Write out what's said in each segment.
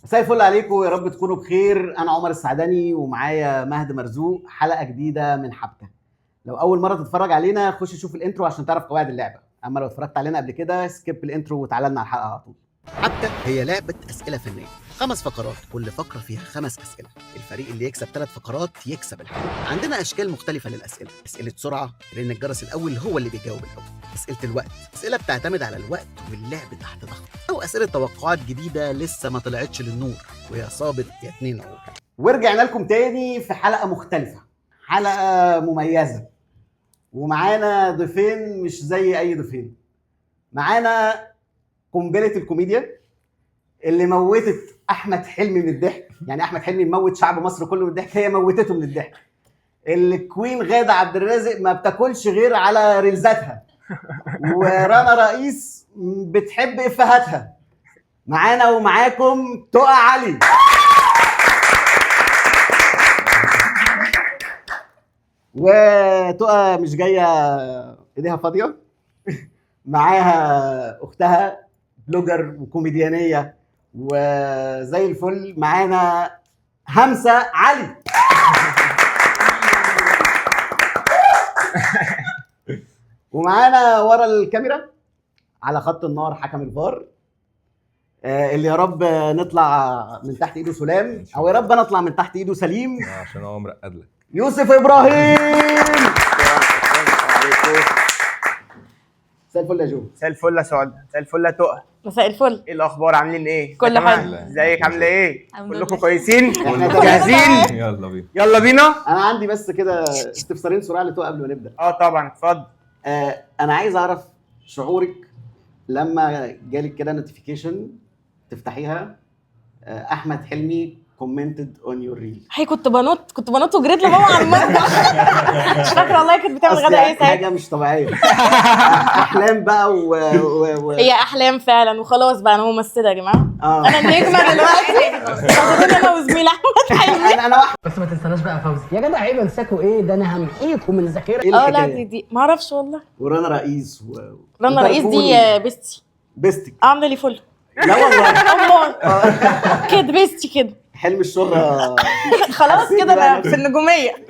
مساء الفل عليكم، يا رب تكونوا بخير. انا عمر السعداني ومعايا مهد مرزوق، حلقه جديده من حبكه. لو اول مره تتفرج علينا خش شوف الانترو عشان تعرف قواعد اللعبه، اما لو اتفرجت علينا قبل كده سكيب الانترو وتعالى لنا على الحلقه على طول. حبكه هي لعبه اسئله فنيه، 5 فقرات، كل فقره فيها 5 اسئله. الفريق اللي يكسب 3 فقرات يكسب الحلقه. عندنا اشكال مختلفه للاسئله: اسئله سرعه لان الجرس الاول هو اللي بيجاوب الاول، اسئله الوقت، اسئله بتعتمد على الوقت واللعب تحت ضغط، او اسئله توقعات جديده لسه ما طلعتش للنور وهي صابت يا 2 عور. ورجعنا لكم تاني في حلقه مختلفه، حلقه مميزه، ومعانا ضيفين مش زي اي ضيفين. معانا قنبله الكوميديا اللي موتت احمد حلمي من الضحك، يعني احمد حلمي موت شعب مصر كله من الضحك، هي موتته من الضحك. الكوين غادة عبد الرازق ما بتاكلش غير على ريلزاتها، ورنا رئيس بتحب افهاتها. معانا ومعاكم تقى علي. وتقى مش جايه ايديها فاضيه، معاها اختها بلوجر وكوميديانيه وزي الفل. معانا همسة علي. ومعانا ورا الكاميرا على خط النار حكم الفار، اللي يا رب نطلع من تحت ايده سلام، او يا رب انا اطلع من تحت ايده سليم، عشان هو مرقد لك. يوسف ابراهيم. مساء الفل يا جو. مساء الفل يا سعد. مساء الفل يا تقى. مساء الفل. ايه الاخبار؟ عاملين ايه؟ كل حاجه. ازيك؟ عامله ايه؟ الحمد كلكم لله. كويسين؟ احنا جاهزين؟ يلا بينا. يلا بينا. انا عندي بس كده استفسارين سرعه لتقى قبل ما نبدا. طبعا اتفضل. انا عايز اعرف شعورك لما جالك كده نوتيفيكيشن تفتحيها احمد حلمي commented on your reel. هي كنت بنط وجريت لماما على المطبخ. مش فاكره والله كانت بتعمل غدا ايه ساعتها. حاجه مش طبيعيه. احلام بقى هي احلام فعلا وخلاص بقى. انا ممثله يا جماعه. انا النجمه دلوقتي. انا وزميل احمد حلمي. انا واحد بس ما تنساناش بقى فوزي يا جدع. عيب انساكوا ايه ده؟ انا همحيكم من الذاكره. لا دي ما اعرفش والله. ورانا رئيس رنا رئيس دي بيستي. بيستك. عامله لي فل. لا والله. امال كده بيستي كده. حلم الشهرة. خلاص كده انا في النجوميه.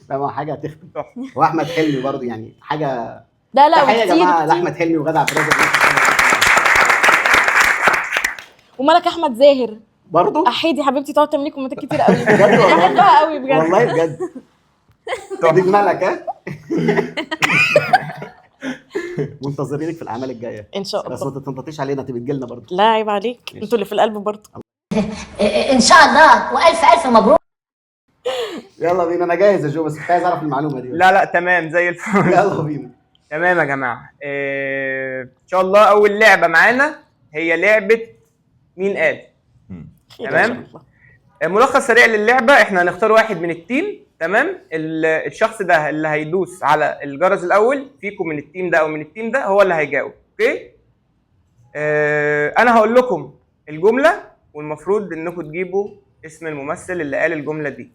لا حاجه هتختم. واحمد حلمي برضه يعني حاجه. لا تحية يا جماعه كتير. لاحمد حلمي وغادة عبد الرازق وملك احمد زاهر برضه. احيدي حبيبتي تقعد تعمل لي كومنتات كتير قوي. بجد والله. بحبها قوي بجد. والله بجد. دي ملك. ها منتظرينك في الاعمال الجايه ان شاء بس الله. ما تتنططيش علينا، تبقى تجيلنا برضه. لا عيب عليك، انتوا اللي في القلب برضه. ان شاء الله، والف الف مبروك. يلا بينا. انا جاهز يا جو، بس كنت عايز اعرف المعلومه دي. لا تمام زي الفل. يلا بينا. تمام يا جماعه. ان شاء الله اول لعبه معانا هي لعبه مين قال. تمام. ملخص سريع للعبه: احنا هنختار واحد من التيم. تمام. الشخص ده اللي هيدوس على الجرس الاول فيكم من التيم ده او من التيم ده هو اللي هيجاوب. اوكي. انا هقول لكم الجمله والمفروض انكم تجيبوا اسم الممثل اللي قال الجمله دي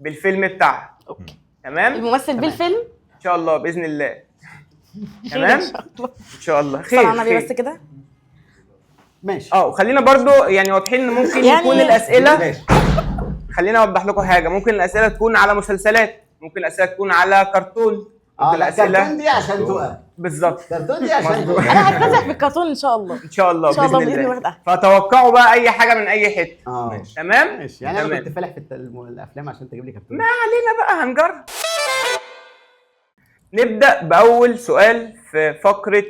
بالفيلم بتاعها. اوكي. تمام. الممثل بالفيلم ان شاء الله باذن الله. تمام. ان شاء الله خير. صلى على النبي بس كده. ماشي. وخلينا برضو يعني واضحين ان ممكن يعني يكون الاسئله. ماشي. خلينا اوضح لكم حاجه: ممكن الاسئله تكون على مسلسلات، ممكن الاسئله تكون على كرتون، ممكن لا كرتون دي عشان تقى. بالظبط. كرتون دي عشان تقى. انا هتفزع بالكرتون ان شاء الله. ان شاء الله ان شاء الله باذن باذن الله. الله. فتوقعوا بقى اي حاجه من اي حته. ماشي. تمام. ماشي. يعني انا تمام. كنت فالح في الافلام عشان تجيب لي كرتون. ما علينا بقى، هنجرب. نبدا باول سؤال في فقره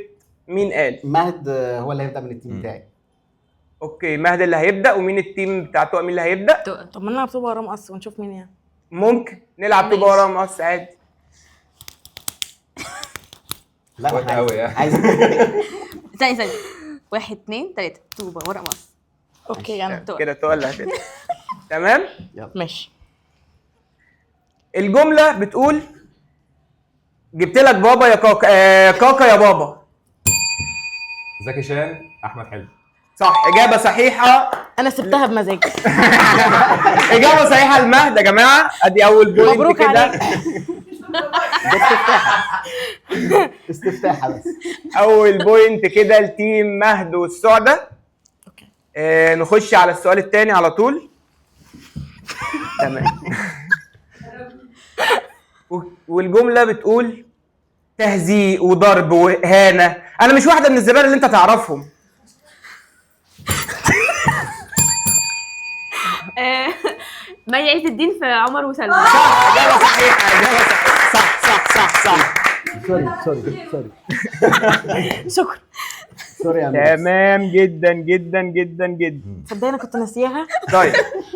مين قال. مهد هو اللي هيبدا من التيم بتاعي. اوكي، مهد اللي هيبدا. ومين التيم بتاع تقى؟ مين اللي هيبدا؟ طب ما نلعب طوبه ورا مقص ونشوف مين يعني. ممكن نلعب طوبه ورا مقص عادي. لا وقت قوي عايز ثانية 1 2 3 طوبة ورق مقص. اوكي انا كده تقى اللي هتبدا. تمام. ماشي. الجمله بتقول: جبت لك بابا يا كاكا. كاكا يا بابا. زكي شان، احمد حلمي. صح، اجابه صحيحه. انا سبتها بمزاجي. اجابه صحيحه لمهد يا جماعه. ادي اول بوينت مبروك كده. عليك. ده استفتاحه. استفتاحه بس. اول بوينت كده لتيم مهد والسعده. نخش على السؤال الثاني على طول. تمام. والجمله بتقول تهزيء وضرب واهانه. انا مش واحده من الزبائن اللي انت تعرفهم. مي عز الدين في عمر وسلمى. صح، اجابه صحيحه، اجابه صحيحه. صح. سوري شكرا. سوري يا أمير. تمام جدا جدا جدا جدا. تصدق انا كنت ناسياها. طيب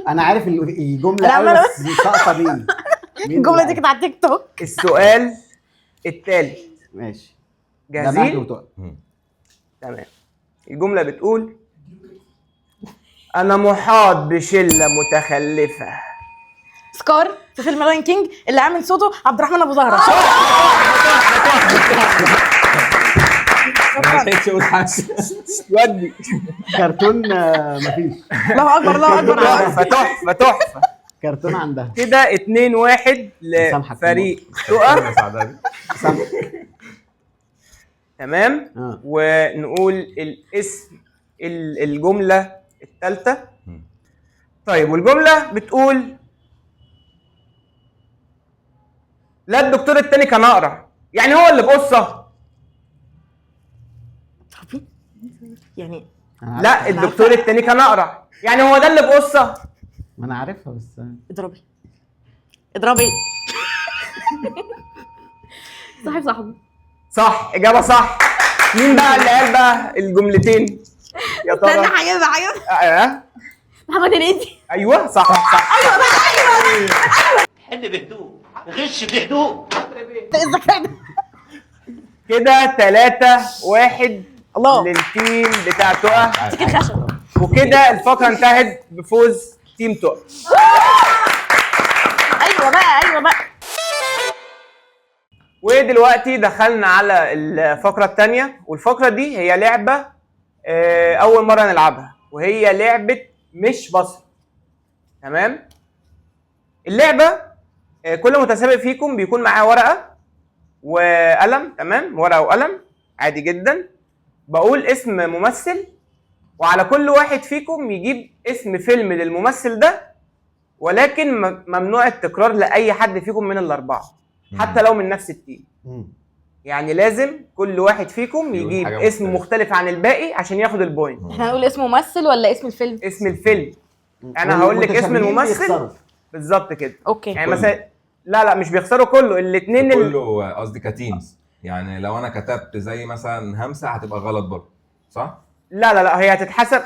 انا عارف الجمله أنا قوي عمالة بس ساقطه مين الجمله دي كانت على التيك توك. السؤال الثالث. ماشي. ده مهد جاهزين؟ وتقى. تمام. الجمله بتقول انا محاط بشله متخلفه. سكار في فيلم لاين كينج اللي عامل صوته عبد الرحمن ابو زهره. ما لحقتش اقول حاجه. ودي كرتون مفيش. الله اكبر الله اكبر. تحفه تحفه تحفه. كرتون عندها. كده 2-1 لفريق تقى. تمام. ونقول الاسم الجمله الثالثه. طيب والجمله بتقول لا الدكتور التاني كان اقرع، يعني هو اللي بقصه. يعني لا الدكتور التاني كان اقرع، يعني هو ده اللي بقصه. ما انا عارفها بس. اضربي. صاحب صاحبه. صح، اجابه صح. مين بقى اللي قال بقى الجملتين يا ترى؟ استنى حاجه. محمد هنيدي. ايوه صح. حل بهدوء، غش بهدوء. كده 3-1 الله. للتيم بتاع تقى. تيجي خشب. وكده الفقره انتهت بفوز تيم تقى. ايوه بقى. ودلوقتي دخلنا على الفقره الثانيه، والفقره دي هي لعبه اول مره نلعبها، وهي لعبه مش بصر. تمام. اللعبه كل متسابق فيكم بيكون معاه ورقه وقلم. تمام، ورقه وقلم عادي جدا. بقول اسم ممثل، وعلى كل واحد فيكم يجيب اسم فيلم للممثل ده، ولكن ممنوع التكرار لاي حد فيكم من الاربعه حتى لو من نفس التيم. يعني لازم كل واحد فيكم يجيب اسم مختلف عن الباقي عشان ياخد البوينت. احنا هنقول اسم ممثل ولا اسم الفيلم؟ اسم الفيلم. انا هقول لك اسم الممثل بالظبط كده. اوكي. يعني مثلا لا مش بيخسروا كله، الاثنين كله قصدي كتيمز. يعني لو انا كتبت زي مثلا همسه هتبقى غلط برضه، صح؟ لا هي هتتحسب.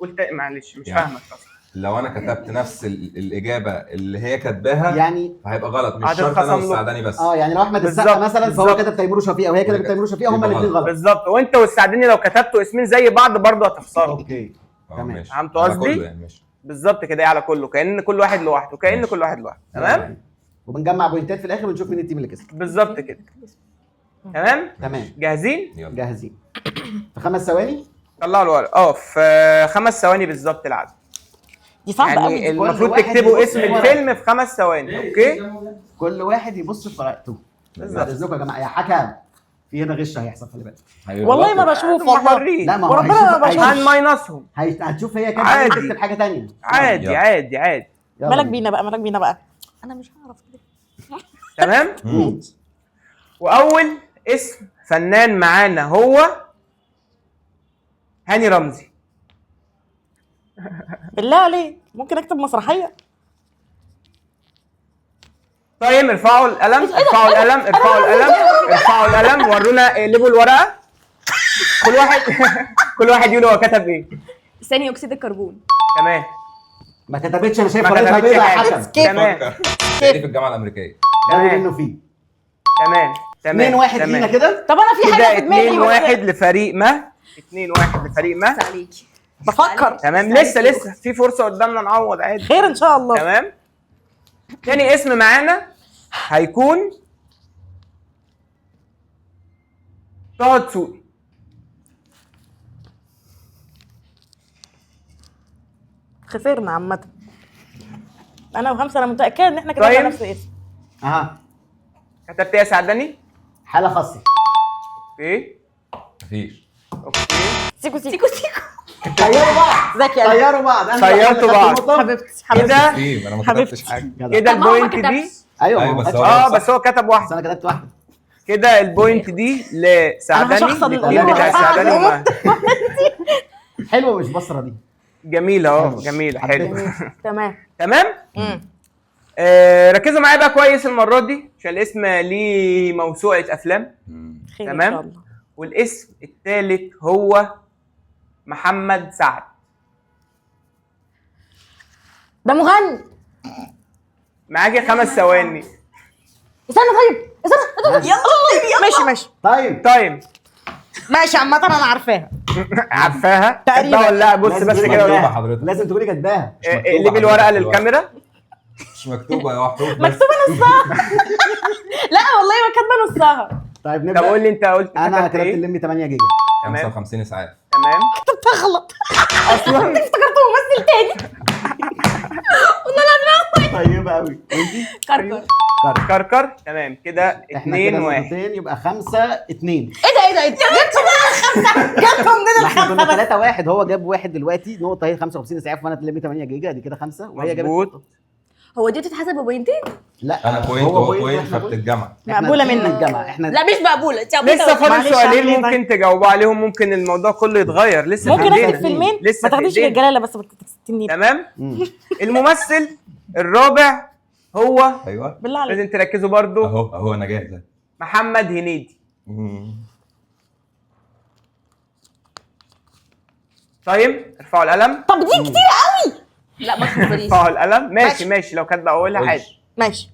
قلت معلش مش فاهمك اصلا. لو انا كتبت نفس الاجابه اللي هي كاتباها يعني فهيبقى غلط، مش شرط انا والسعداني بس. يعني لو احمد السقا مثلا فهو كتب تيمور وشفيق، او هي كتبت تيمور وشفيق، هما الاثنين غلط. بالظبط. وانت والسعداني لو كتبتوا اسمين زي بعض برضه هتخسروا. اوكي تمام. فهمتوا قصدي؟ يعني بالظبط كده، على كله كأن كل واحد لوحده، كل واحد لوحده. تمام. وبنجمع بوينتات في الاخر ونشوف مين التيم اللي كسب. بالظبط كده. تمام. جاهزين؟ يلا. جاهزين. في 5 ثواني طلعوا الورق. في 5 ثواني بالظبط العدد. دي صعبه يعني قوي. المفروض تكتبوا اسم الفيلم في 5 ثواني. اوكي. كل واحد يبص في ورقته. بعد اذنكم يا جماعه، يا حكم في هنا غش هيحصل، خلي بالك. والله ما بشوف والله. لا ما هو وربنا ما بشوف. هنماينصهم. هتشوف هي كده عادي. تكتب حاجه ثانيه. عادي. مالك بينا بقى. انا مش هعرف كده. تمام. واول اسم فنان معانا هو هاني رمزي. بالله عليك ممكن اكتب مسرحيه؟ طيب ارفعوا القلم. ارفعوا القلم ورونا. اقلبوا الورقه. كل واحد يقول هو كتب ايه. ثاني اكسيد الكربون. تمام. ما كتبتش، انا شايف ما ورقتها كتبتش بيضاء يا حاجة. حكم. تمام. دي في الجامعه الامريكيه. ده منه فيه. تمام 2-1 لينا كده. طب انا في كده حاجه في دماغي 2-1 لفريق ما. 2-1 لفريق ما. عليكي. بفكر. تمام. لسه في فرصه قدامنا نعوض عادي. خير ان شاء الله. تمام. تاني اسم معانا هيكون طه دسوقي. خسرنا عامه. انا وهمسه انا متاكده ان احنا كده طيب. نفس الاسم. كتبت ايه يا سعدني؟ حاله خاصه. اوكي مفيش. اوكي. سيكو سيكو سيكو. طيروا بعض. ذكي أوي. طيروا بعض. أنا طيرتوا بعض. حبيبتي حبيبتي كده طيب انا ما حبيبتي. كتبتش حاجه. جدع. كده طب ما هو ما البوينت دي. كتبش. ايوه أيوة، ما بس خدش هو- بالي. بس هو كتب بس واحده. انا كتبت واحده. كده البوينت دي لسعدني، هشخصن التيم بتاع الأمور. سعدني ومهد. حلوه مش بصره دي. جميله اهو، حلو. جميله حبيتها. حلو. تمام. تمام. ركزوا معايا بقى كويس المره دي عشان الاسم ليه موسوعه افلام. خير ان تمام. شاء الله. والاسم الثالث هو محمد سعد. ده مغني. معاكي 5 ثواني. استنى طيب استنى يلا ماشي طيب تايم. ماشي عامة انا عارفاها. عارفاها تقريباً. كاتباها ولا لا؟ بص لازم بس تقولي كده ولا كاتباها. لا؟ حضرتك. لازم تقولي كاتباها. مش مكتوبة اقلبي الورقه حضرتك للكاميرا. مش مكتوبه يا وحدوك. مكتوبة نصها. لا والله ما كاتبة نصها. طيب طب نبدا. قول لي انت قلت انا كتبت كتبت ايه؟ الليمبي 8 جيجا. تمام 55 اسعاف. تمام كتبتها غلط. اصلا. افتكرت ممثل تاني. طيبه قوي. وانتي؟ كركر. كركر. تمام كده احنا 2 كده 1. نقطتين يبقى 5-2. ايه ده جبتوا منين الخمسة؟ جبتوا منين ما احنا كنا الخمسة بس؟ 3-1. هو جاب واحد دلوقتي نقطه. هي 55 اسعاف وانا الليمبي 8 جيجا. دي كده 5 وهي جابت مظبوط. نقطة. هو دي بتتحسب ببوينتين؟ لا انا بوينت هو وهو بوينت وإحنا فبتتجمع. إحنا مقبولة الاتنين منك. من الجامعه. احنا لا مش مقبوله، انت لسه فاضل معلش، سؤالين أعمل إيه ممكن تجاوبوا عليهم، ممكن الموضوع كله يتغير. لسه ممكن في اكتب ايدينا. فيلمين لسه ما في تاخديش إيدينا. الجلاله بس ما تستنيش. تمام. مم. الممثل الرابع هو، ايوه بالله عليك. لازم تركزوا برضو، اهو انا جاهز. محمد هنيدي. طيب ارفعوا القلم. طب دي كتير قوي. لا ما تخسريش. ارفعوا القلم. ماشي ماشي. ماشي. لو كاتبه اولها قولش. عادي. ماشي.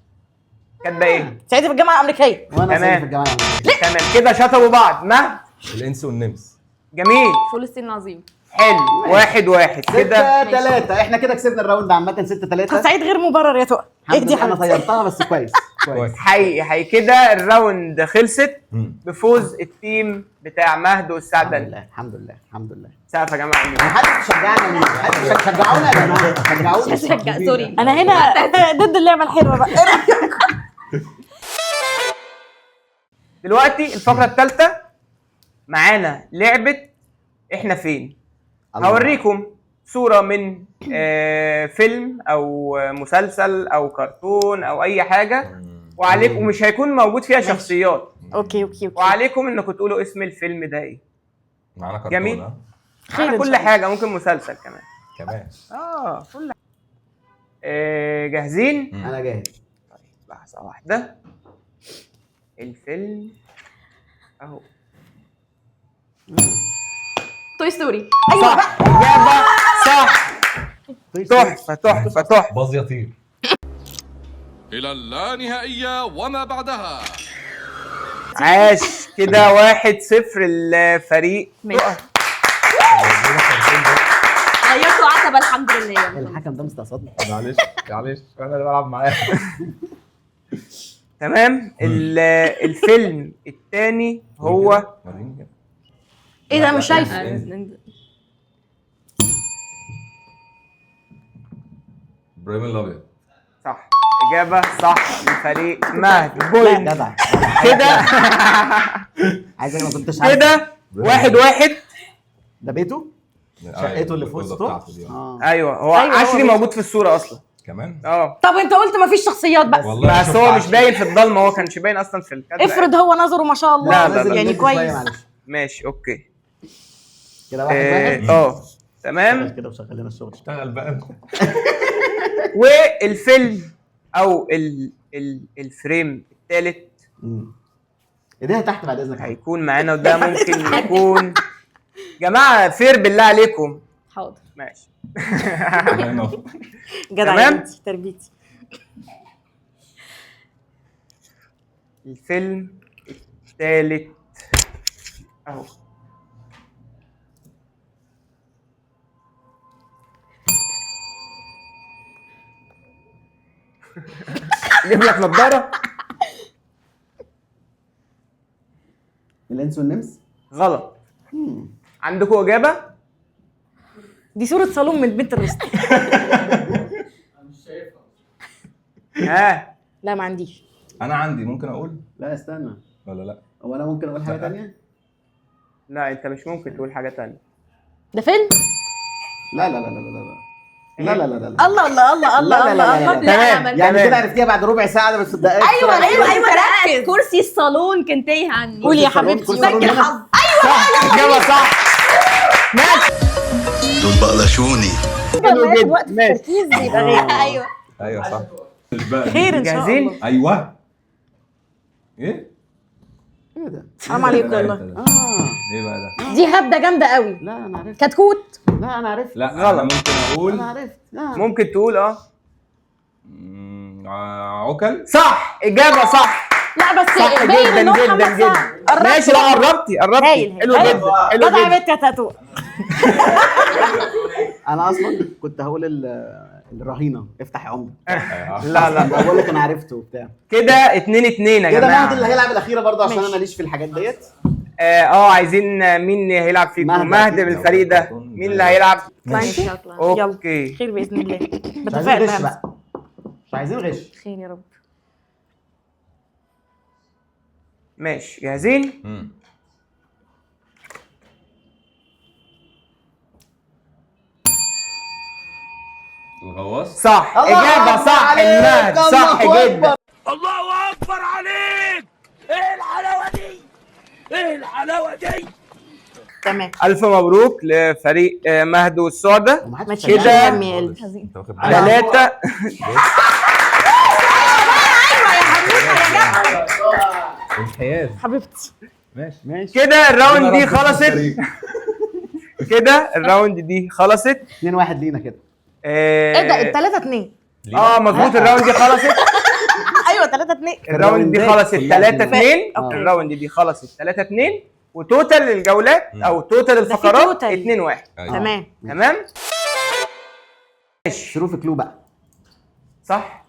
كاتبه ايه؟ سعيد في الجامعه الامريكيه. وانا تمام. سايب في الجامعه الأمريكية. تمام كده شطبوا بعض. مهد. الانس والنمس. جميل فول الصين العظيم. حلو. 1-1 كده. 6-3. احنا كده كسبنا الراوند عامه 6-3. سعيد غير مبرر يا تقى. ايه الحمد دي لله انا حبيبتي. طيرتها بس كويس كويس. حقيقي كده الراوند خلصت مم. بفوز التيم بتاع مهد الحمد والسعدني. لله الحمد لله الحمد لله. سقف يا جماعه. محدش شجعنا ليه؟ محدش شجعونا يا جماعه. شجعونا. شجع سوري. انا هنا ضد اللعبه الحلوه بقى. إيه رأيك؟ دلوقتي الفقره الثالثه معانا لعبه احنا فين. الله. هوريكم صوره من فيلم او مسلسل او كرتون او اي حاجه، وعليكم ومش هيكون موجود فيها شخصيات، اوكي اوكي اوكي. وعليكم انكم تقولوا اسم الفيلم ده ايه. معانا كرتون. جميل. ها؟ خير معانا إن كل شاء الله. حاجه، ممكن مسلسل كمان. كمان. كل جاهزين؟ انا جاهز. طيب لحظه واحده. الفيلم اهو. توي ستوري. صح. اجابه صح. تحفه تحفه تحفه. باظ يطير. إلى اللانهائية وما بعدها. عاش. كده 1-0 الفريق. ماشي. غيرتوا عتبه الحمد لله. الحكم ده مستقصدني. معلش معلش انا اللي بلعب معاه. تمام. الفيلم الثاني هو وريني كده. ايه ده مش شايفه. ابراهيم الابيض. صح. اجابه صح لفريق مهد. بوينت. جدع. كده عايز ما كنتش عارف. كده 1-1. ده بيته؟ شقته اللي في وسط الأوضة بتاعته دي. ايوه هو أيوة، هو عشري بيته. موجود في الصوره اصلا. كمان. طب انت قلت مفيش شخصيات بس. والله بس شفت هو مش عشري. باين في الضلمه، هو كانش باين اصلا في الكادر. افرض هو نظره ما شاء الله. لا، لا، لا. يعني نزل شوية، كويس. معلش. ماشي اوكي. كده 1-1. تمام. كده وشغل لنا الشغل. اشتغل بقى. والفيلم او الفريم الثالث ايديها تحت بعد اذنك. هيكون معانا، وده ممكن يكون جماعه فير بالله عليكم. حاضر. ماشي. جدع تمام؟ انت تربيتي. الفيلم الثالث اهو. جيب لك نضاره. الانس والنمس. غلط. عندكم اجابه؟ دي صوره صالون من بنت الرسل. ها لا ما عنديش. انا عندي ممكن اقول لا استنى، ولا لا؟ هو انا ممكن اقول حاجه لا. ثانيه؟ لا انت مش ممكن تقول حاجه تانية. ده فيلم؟ لا لا لا لا لا لا لا لا لا لا الله الله الله الله لا لا لا الله لا. تمام يعني كده عرفتيها بعد ربع ساعه ده بس دقائق. ايوه أيوة، ركز. كرسي الصالون كان تايه عني. قولي يا كرسي الصالون، حبيبتي. كرسي الصالون بنك هنا. الحظ. صح اجابه صح. ماشي دول بقلشوني. حلو جدا وقت ماشي. التركيز يبقى غير. ايوه ايوه صح. خير ان شاء الله. جاهزين؟ ايوه. ايه؟ ايه ده؟ حرام عليكم والله. ايه بقى ده؟ دي هبده جامده قوي. لا انا عرفت. كتكوت. لا انا عرفت. لا غلط. انا ممكن اقول انا عرفت. ممكن تقول عكل. صح اجابه صح. لا بس صح باين جدا إن هو جدا محمد جدا. سعد. قربت ماشي لا بقى. قربتي هايل، حلو هايل. جدا حلو جدع يا جدا. بنت يا تاتو. انا اصلا كنت هقول الرهينه افتح يا عمر. لا لا بقول لك انا عرفته وبتاع. كده 2-2 يا كده جماعه. مهدي اللي هيلعب الاخيره برضه عشان ماشي. انا ماليش في الحاجات ديت. عايزين مين هيلعب فيكم؟ مهدي. مهدي بالفريق ده مين اللي هيلعب؟ ماشي. اوكي خير باذن الله. مش عايزين بتفائل غش بقى. بقى. مش عايزين غش. خير يا رب. ماشي جاهزين؟ الغواص. صح الله اجابه أكبر صح عليك، المهد صح الله جدا. تمام. الف مبروك لفريق مهد والسعده. ومحدش كده شغال. هم يا قلبي. انت واخد بالك؟ 3 انحياز. حبيبتي. ماشي. كده الراوند دي خلصت. كده الراوند دي خلصت 2-1 لينا كده. ايه ده؟ التلاتة 2. مظبوط الراوند دي خلصت. ايوه 3-2. الراوند دي الراوندات خلصت كلها 3-2. أوكي. الراوند دي خلصت 3-2 وتوتال الجولات او توتال الفقرات توتال. 2-1. تمام. تمام ماشي شروف كلو بقى. صح.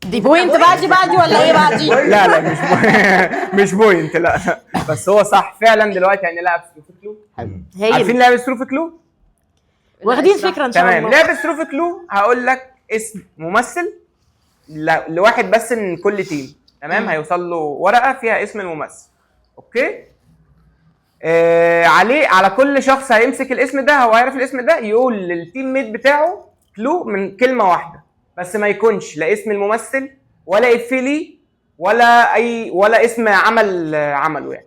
دي بوينت بقى دي ولا ايه بقى دي؟ لا لا مش بوينت لا بس هو صح فعلا دلوقتي يعني لعب سروف كلو. حلو. عارفين هايل. لعبه سروف كلو؟ واخدين فكرة ان شاء تمام الله. لعبه سروف كلو هقول لك اسم ممثل لواحد بس من كل تيم. تمام هيوصل له ورقه فيها اسم الممثل. اوكي على كل شخص هيمسك الاسم ده هو هيعرف الاسم ده يقول للتيم ميت بتاعه كلو من كلمه واحده بس ما يكونش لا اسم الممثل ولا افيه ليه ولا اسم عمله يعني.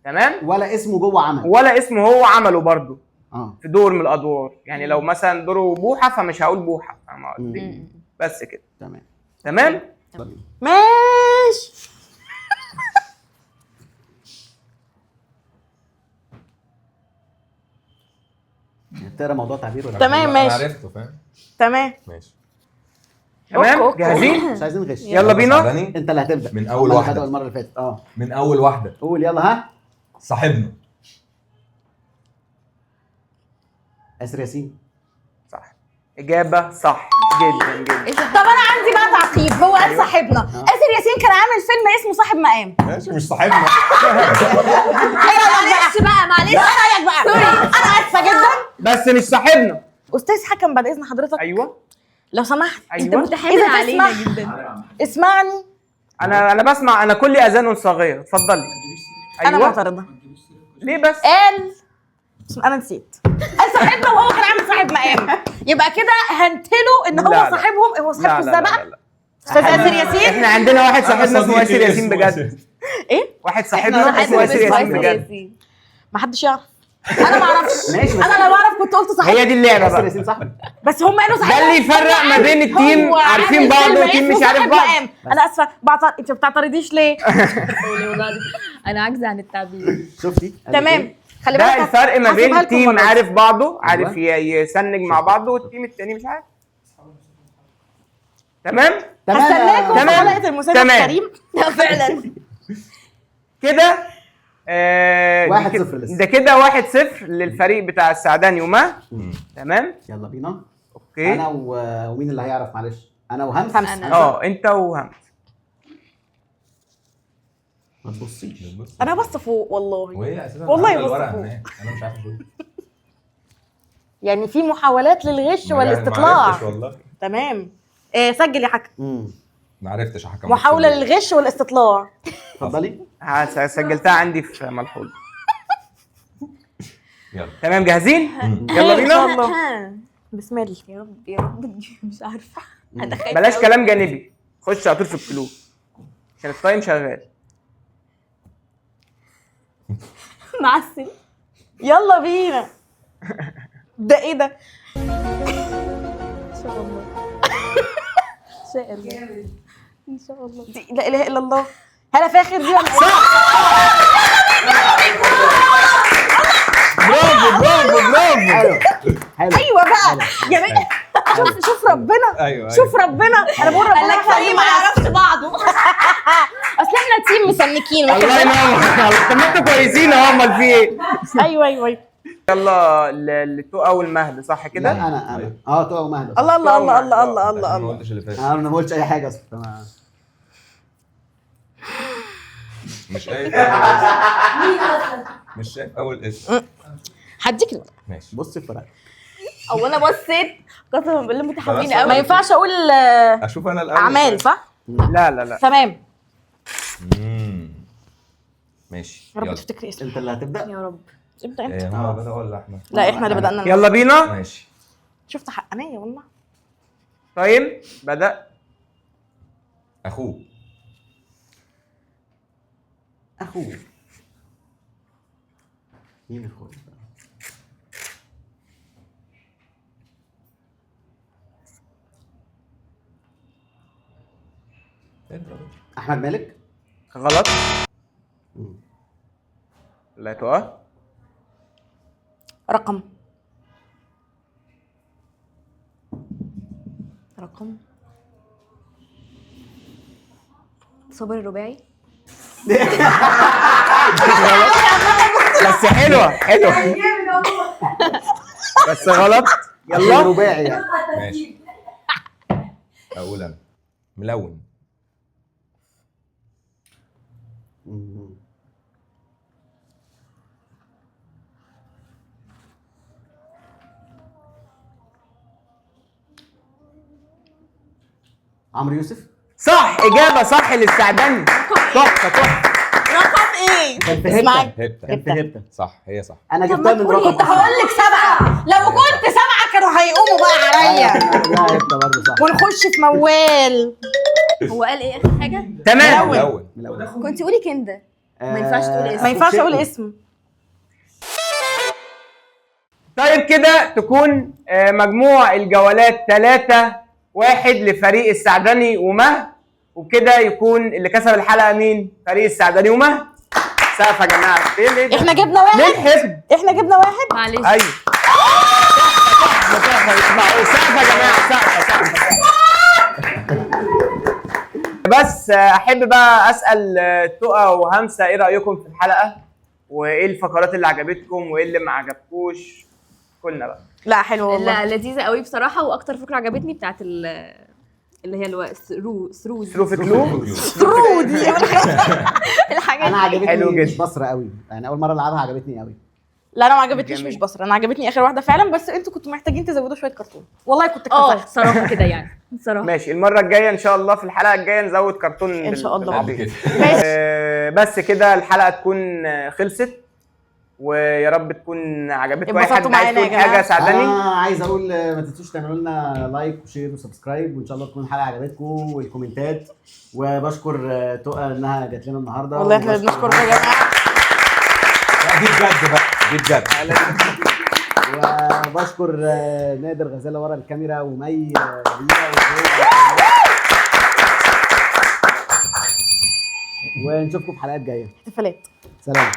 تمام ولا اسمه جوه عمل. ولا اسمه هو عمله برضه اه في دور من الادوار. يعني لو مثلا دوره بوحه فمش هقول بوحه. فاهم قصدي؟ بس كده. تمام ماشي. بتقرا موضوع تعبير ولا تمام انا ماشي. عرفته فاهم. تمام. ماشي. تمام أوكي. جاهزين؟ مش عايزين غش. يلا بينا. سعداني. انت اللي هتبدا من أول هم اللي واحدة. بدأوا المره اللي فاتت. من اول واحده. قول يلا ها. صاحبنا. اسر ياسين. صح اجابه صح جدا جدا. طب انا عندي بقى تعقيب. هو قال صاحبنا. اسر ياسين كان عامل فيلم اسمه صاحب مقام. ماشي مش صاحبنا. معلش بقى معلش. ايه رايك بقى؟ انا اسفه جدا. بس مش صاحبنا. استاذ حكم بعد اذن حضرتك ايوه لو سمحت. أيوة. انت متحامل إذا علينا تسمح. جدا. اسمعني. انا بسمع. انا كلي اذان صاغيه. اتفضلي. انا معترضه. ليه بس؟ قال انا نسيت. قال صاحبنا وهو كان عامل صاحب مقام. يبقى كده هنتله ان هو لا، لا. صاحبهم. هو صاحبه ازاي بقى؟ لا. استاذ اسر ياسين. احنا عندنا واحد صاحبنا اسمه ياسر ياسين اسمه بجد. ايه؟ واحد صاحبنا اسمه ياسر ياسين بجد. ما حدش يعرف. انا ما اعرفش. ماشي، بس- انا لو اعرف كنت قلت صاحب. هي دي اللعبه اسر بقى. ياسين صاحبي. بس هم قالوا صاحب. ده اللي يفرق ما بين التيم هو عارفين عامل بعض فيلم وتيم اسمه مش عارف صاحب بعض. مقام. انا اسفه انت ما بتعترضيش ليه؟ انا عاجزه عن التعبير. شفتي؟ تمام. خلي بالك ده الفرق ما بين هسيبها لكم تيم مرة. عارف بعضه عارف أيوة. يسنج مع بعضه والتيم التاني مش عارف. تمام هستناكم في تمام. حلقه المسابقه تمام. الكريم. فعلا. كده 1-0 لسه. ده كده 1-0 للفريق بتاع السعداني وما. تمام يلا بينا. اوكي. انا ومين اللي هيعرف معلش؟ انا وهمس. انت وهمس. ما تبصيش. انا بص فوق والله. وهي اساسا والله عاملة بص الورقة فوق. هناك. انا مش عارف اشوف. يعني في محاولات للغش ما والاستطلاع. عرفتش والله. تمام. سجل يا حكم. ما عرفتش احكم. محاوله للغش والاستطلاع. اتفضلي. سجلتها عندي في ملحوظ. يلا تمام جاهزين؟ يلا بينا. بسم الله. يا رب يا رب مش عارفه. انا خايفه بلاش أوي. كلام جانبي، خش على طول في الكلو عشان التايم شغال. معسل. يلا بينا. ده ايه ده؟ ان شاء الله. ان شاء الله. ان شاء الله. دي لا اله الا الله. هلا فاخر دي ولا برافو برافو برافو. حلو. ايوه بقى يا بنت. شوف ربنا. ايوه شوف ربنا. انا بقول قال ربنا لك فريق ما يعرفش بعضه. اصل احنا تيم مسنكين. الله ينور. طب ما انتوا كويسين اهو، امال في ايه؟ ايوه ايوه. يلا لتقى والمهد صح لا كده؟ انا تقى ومهدي. الله الله الله الله الله الله ما الله. قلتش اللي فات. انا ما قلتش اي حاجه اصلا. مش قايل مين اصلا؟ مش شايف اول اسم. هديك الورق. ماشي بص في ورقك. او انا بصيت قسما بالله متحمسين خلاص. قوي. ما ينفعش اقول اشوف انا الاول. اعمال صح؟ لا لا لا. تمام. ماشي يا رب يلا. تفتكري اسم. انت اللي هتبدا. يا رب. امتى امتى؟ هو بدأ ولا احنا؟ لا احنا اللي بدأنا. يلا بينا. ماشي. شفت حقانية والله. طيب بدأ. اخوه. مين اخوه؟ احمد مالك. غلط. لا تقى. رقم صابر الرباعي. بس حلوة حلوة. بس غلط. يلا. رباعي يعني. ماشي. اقول انا ملون. عمرو يوسف. صح، إجابة صح للسعدني. تحفة تحفة. رقم ايه؟ كان في اسمعي. هبته. كان في هبته. صح هي صح. انا جبتها من رقم كنت هقول لك 7. لو كنت 7 كانوا هيقوموا بقى عليا. لا هبته برضه صح. ونخش في موال. هو قال ايه اخر حاجه؟ تمام. ملون. كنت قولي كنده. ما ينفعش تقولي اسم. ما ينفعش اقول اسم. طيب كده تكون مجموع الجولات 3-1 لفريق السعدني ومهد، وكده يكون اللي كسب الحلقة مين؟ فريق السعدني ومهد. سقف يا جماعة. ليه احنا جبنا واحد. ليه الحسب؟ احنا جبنا واحد. معلش. ايوه. اسمعوا سقف يا جماعة، سقف. بس احب بقى اسال تقى وهمسه ايه رايكم في الحلقه؟ وايه الفقرات اللي عجبتكم وايه اللي ما عجبكوش؟ قلنا بقى. لا حلو والله. لا لذيذه قوي بصراحه، واكتر فكره عجبتني بتاعت اللي هي ثرو في كلو. ثرو دي الحاجات انا عجبتني حلو جدا. مش بصره قوي يعني، اول مره العبها عجبتني قوي. لا انا ما عجبتنيش جميل. مش بصرة، انا عجبتني اخر واحده فعلا، بس انتوا كنتوا محتاجين تزودوا شويه كرتون والله كنت اكتفيت. صراحه كده يعني صراحه. ماشي، المره الجايه ان شاء الله في الحلقه الجايه نزود كرتون ان شاء الله. بالعربي. بس كده الحلقه تكون خلصت، ويا رب تكون عجبتكم. اي حد اتبسطتوا عايز معانا يا يقول حاجه جماعة. سعدني؟ عايز اقول ما تنسوش تعملوا لنا لايك وشير وسبسكرايب، وان شاء الله تكون الحلقه عجبتكم والكومنتات. وبشكر تقى انها جات لنا النهارده. والله احنا بنشكركم يا جماعه. دي بجد بقى، دي بجد. وبشكر نادر غزاله ورا الكاميرا ومي ونشوفكم في حلقات جايه. احتفالات. سلام.